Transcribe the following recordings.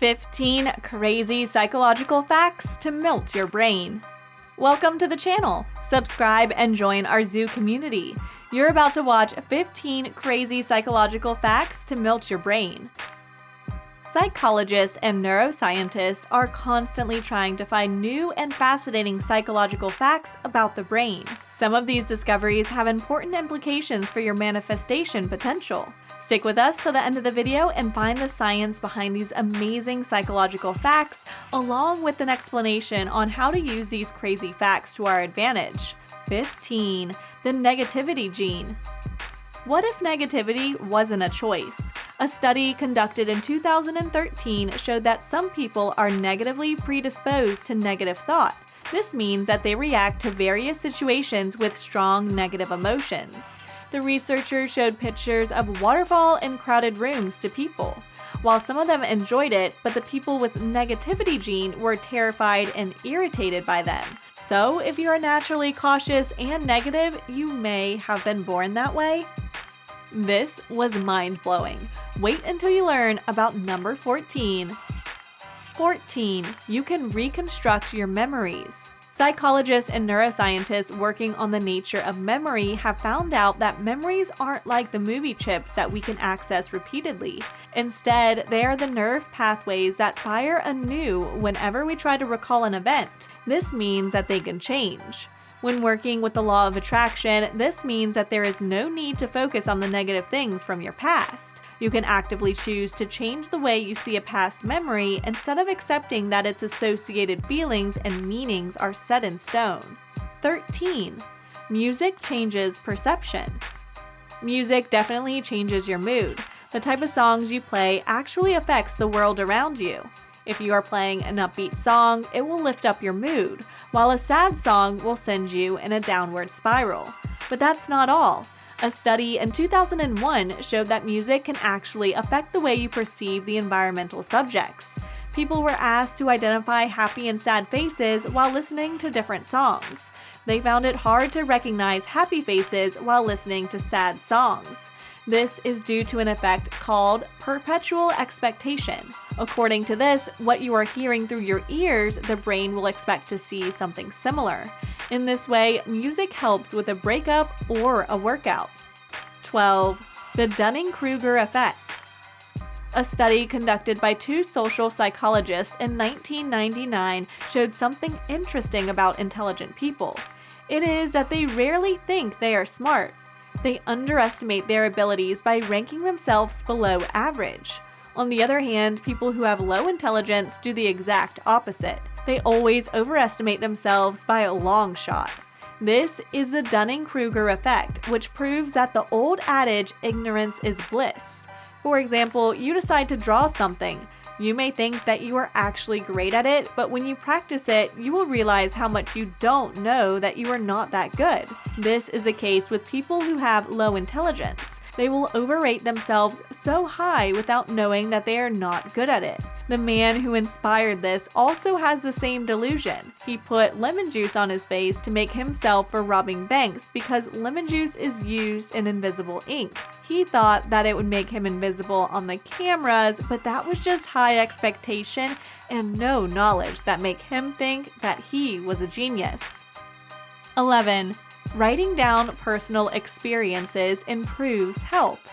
15 crazy psychological facts to melt your brain. Welcome to the channel. Subscribe and join our zoo community. You're about to watch 15 crazy psychological facts to melt your brain. Psychologists and neuroscientists are constantly trying to find new and fascinating psychological facts about the brain. Some of these discoveries have important implications for your manifestation potential. Stick with us till the end of the video and find the science behind these amazing psychological facts, along with an explanation on how to use these crazy facts to our advantage. 15. The negativity gene. What if negativity wasn't a choice? A study conducted in 2013 showed that some people are negatively predisposed to negative thought. This means that they react to various situations with strong negative emotions. The researchers showed pictures of waterfall in crowded rooms to people. While some of them enjoyed it, but the people with negativity gene were terrified and irritated by them. So, if you are naturally cautious and negative, you may have been born that way. This was mind-blowing. Wait until you learn about number 14. 14. You can reconstruct your memories. Psychologists and neuroscientists working on the nature of memory have found out that memories aren't like the movie chips that we can access repeatedly. Instead, they are the nerve pathways that fire anew whenever we try to recall an event. This means that they can change. When working with the law of attraction, this means that there is no need to focus on the negative things from your past. You can actively choose to change the way you see a past memory instead of accepting that its associated feelings and meanings are set in stone. 13. Music changes perception. Music definitely changes your mood. The type of songs you play actually affects the world around you. If you are playing an upbeat song, it will lift up your mood, while a sad song will send you in a downward spiral. But that's not all. A study in 2001 showed that music can actually affect the way you perceive the environmental subjects. People were asked to identify happy and sad faces while listening to different songs. They found it hard to recognize happy faces while listening to sad songs. This is due to an effect called perpetual expectation. According to this, what you are hearing through your ears, the brain will expect to see something similar. In this way, music helps with a breakup or a workout. 12. The Dunning-Kruger effect. A study conducted by two social psychologists in 1999 showed something interesting about intelligent people. It is that they rarely think they are smart. They underestimate their abilities by ranking themselves below average. On the other hand, people who have low intelligence do the exact opposite. They always overestimate themselves by a long shot. This is the Dunning-Kruger effect, which proves that the old adage, ignorance is bliss. For example, you decide to draw something. You may think that you are actually great at it, but when you practice it, you will realize how much you don't know that you are not that good. This is the case with people who have low intelligence. They will overrate themselves so high without knowing that they are not good at it. The man who inspired this also has the same delusion. He put lemon juice on his face to make himself for robbing banks because lemon juice is used in invisible ink. He thought that it would make him invisible on the cameras, but that was just high expectation and no knowledge that make him think that he was a genius. 11. Writing down personal experiences improves health.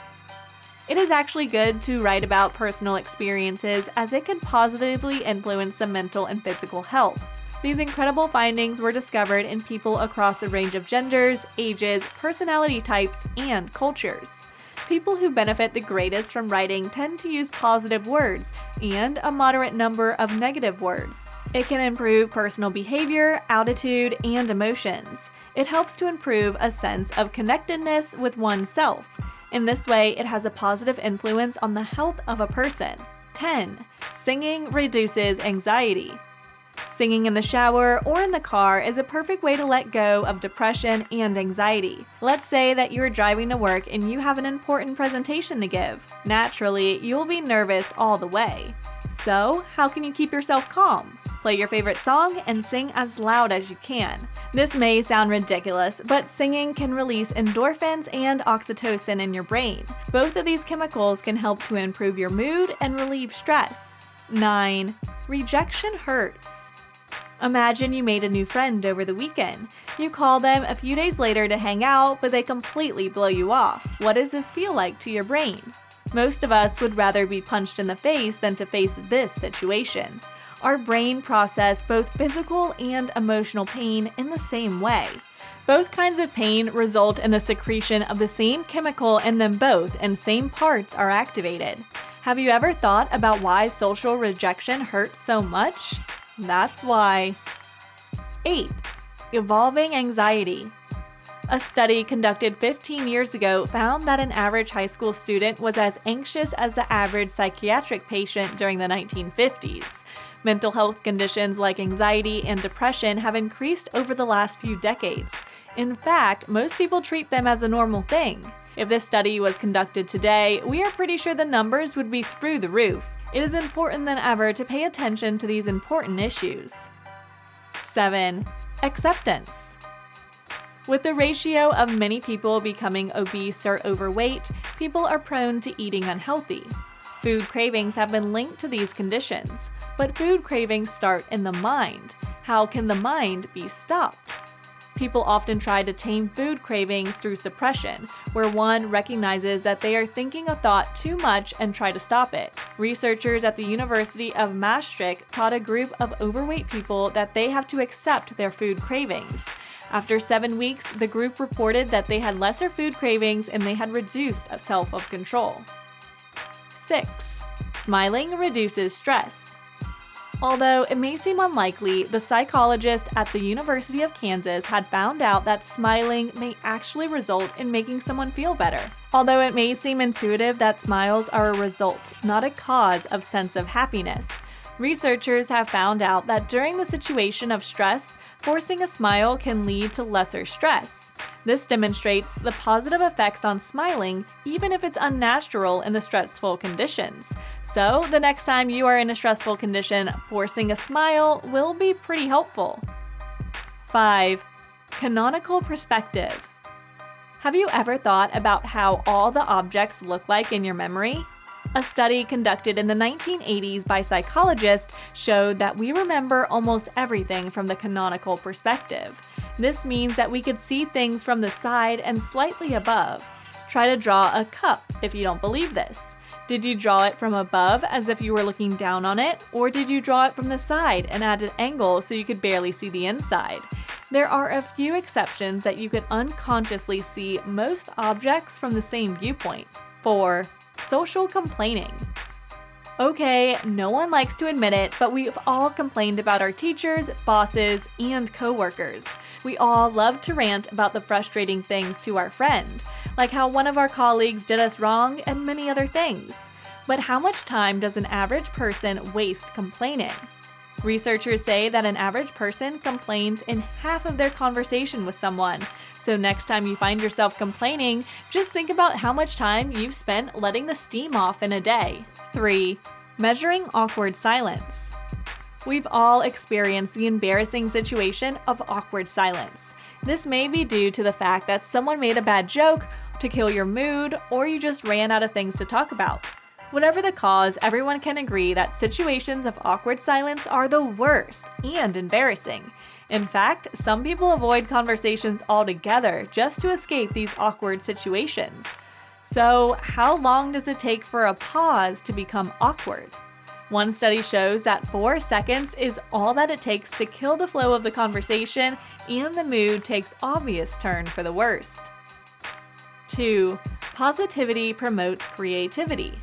It is actually good to write about personal experiences as it can positively influence the mental and physical health. These incredible findings were discovered in people across a range of genders, ages, personality types, and cultures. People who benefit the greatest from writing tend to use positive words and a moderate number of negative words. It can improve personal behavior, attitude, and emotions. It helps to improve a sense of connectedness with oneself. In this way, it has a positive influence on the health of a person. 10. Singing reduces anxiety. Singing in the shower or in the car is a perfect way to let go of depression and anxiety. Let's say that you are driving to work and you have an important presentation to give. Naturally, you'll be nervous all the way. So, how can you keep yourself calm? Play your favorite song and sing as loud as you can. This may sound ridiculous, but singing can release endorphins and oxytocin in your brain. Both of these chemicals can help to improve your mood and relieve stress. 9. Rejection hurts. Imagine you made a new friend over the weekend. You call them a few days later to hang out, but they completely blow you off. What does this feel like to your brain? Most of us would rather be punched in the face than to face this situation. Our brain processes both physical and emotional pain in the same way. Both kinds of pain result in the secretion of the same chemical in them both, and same parts are activated. Have you ever thought about why social rejection hurts so much? That's why. 8. Evolving anxiety. A study conducted 15 years ago found that an average high school student was as anxious as the average psychiatric patient during the 1950s. Mental health conditions like anxiety and depression have increased over the last few decades. In fact, most people treat them as a normal thing. If this study was conducted today, we are pretty sure the numbers would be through the roof. It is important than ever to pay attention to these important issues. 7. Acceptance. With the ratio of many people becoming obese or overweight, people are prone to eating unhealthy. Food cravings have been linked to these conditions, but food cravings start in the mind. How can the mind be stopped? People often try to tame food cravings through suppression, where one recognizes that they are thinking a thought too much and try to stop it. Researchers at the University of Maastricht taught a group of overweight people that they have to accept their food cravings. After 7 weeks, the group reported that they had lesser food cravings and they had reduced self-control. 6. Smiling reduces stress. Although it may seem unlikely, the psychologist at the University of Kansas had found out that smiling may actually result in making someone feel better. Although it may seem intuitive that smiles are a result, not a cause of sense of happiness, researchers have found out that during the situation of stress, forcing a smile can lead to lesser stress. This demonstrates the positive effects on smiling, even if it's unnatural in the stressful conditions. So, the next time you are in a stressful condition, forcing a smile will be pretty helpful. 5. Canonical perspective. Have you ever thought about how all the objects look like in your memory? A study conducted in the 1980s by psychologists showed that we remember almost everything from the canonical perspective. This means that we could see things from the side and slightly above. Try to draw a cup if you don't believe this. Did you draw it from above as if you were looking down on it, or did you draw it from the side and at an angle so you could barely see the inside? There are a few exceptions that you could unconsciously see most objects from the same viewpoint. 4. Social complaining. Okay, no one likes to admit it, but we've all complained about our teachers, bosses, and coworkers. We all love to rant about the frustrating things to our friend, like how one of our colleagues did us wrong and many other things. But how much time does an average person waste complaining? Researchers say that an average person complains in half of their conversation with someone. So next time you find yourself complaining, just think about how much time you've spent letting the steam off in a day. 3. Measuring awkward silence. We've all experienced the embarrassing situation of awkward silence. This may be due to the fact that someone made a bad joke to kill your mood, or you just ran out of things to talk about. Whatever the cause, everyone can agree that situations of awkward silence are the worst and embarrassing. In fact, some people avoid conversations altogether just to escape these awkward situations. So, how long does it take for a pause to become awkward? One study shows that 4 seconds is all that it takes to kill the flow of the conversation, and the mood takes obvious turn for the worst. 2. Positivity promotes creativity.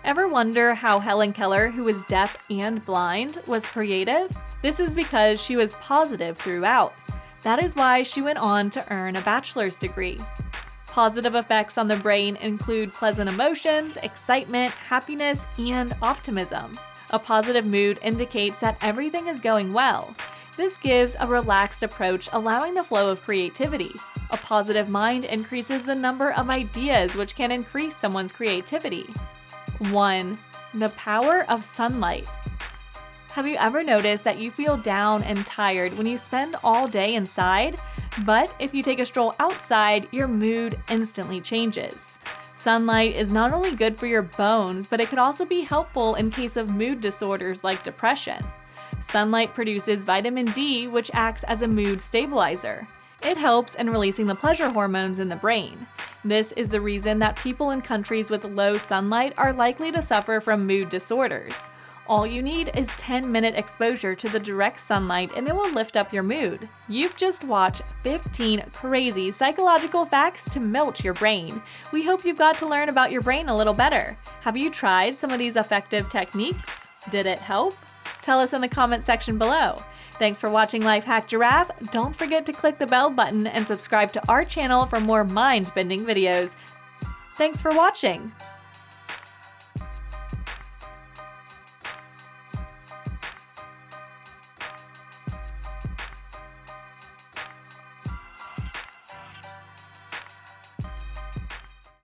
Ever wonder how Helen Keller, who is deaf and blind, was creative? This is because she was positive throughout. That is why she went on to earn a bachelor's degree. Positive effects on the brain include pleasant emotions, excitement, happiness, and optimism. A positive mood indicates that everything is going well. This gives a relaxed approach, allowing the flow of creativity. A positive mind increases the number of ideas, which can increase someone's creativity. 1. The power of sunlight. Have you ever noticed that you feel down and tired when you spend all day inside? But if you take a stroll outside, your mood instantly changes. Sunlight is not only good for your bones, but it could also be helpful in case of mood disorders like depression. Sunlight produces vitamin D, which acts as a mood stabilizer. It helps in releasing the pleasure hormones in the brain. This is the reason that people in countries with low sunlight are likely to suffer from mood disorders. All you need is 10-minute exposure to the direct sunlight and it will lift up your mood. You've just watched 15 crazy psychological facts to melt your brain. We hope you've got to learn about your brain a little better. Have you tried some of these effective techniques? Did it help? Tell us in the comment section below. Thanks for watching Life Hack Giraffe. Don't forget to click the bell button and subscribe to our channel for more mind-bending videos. Thanks for watching!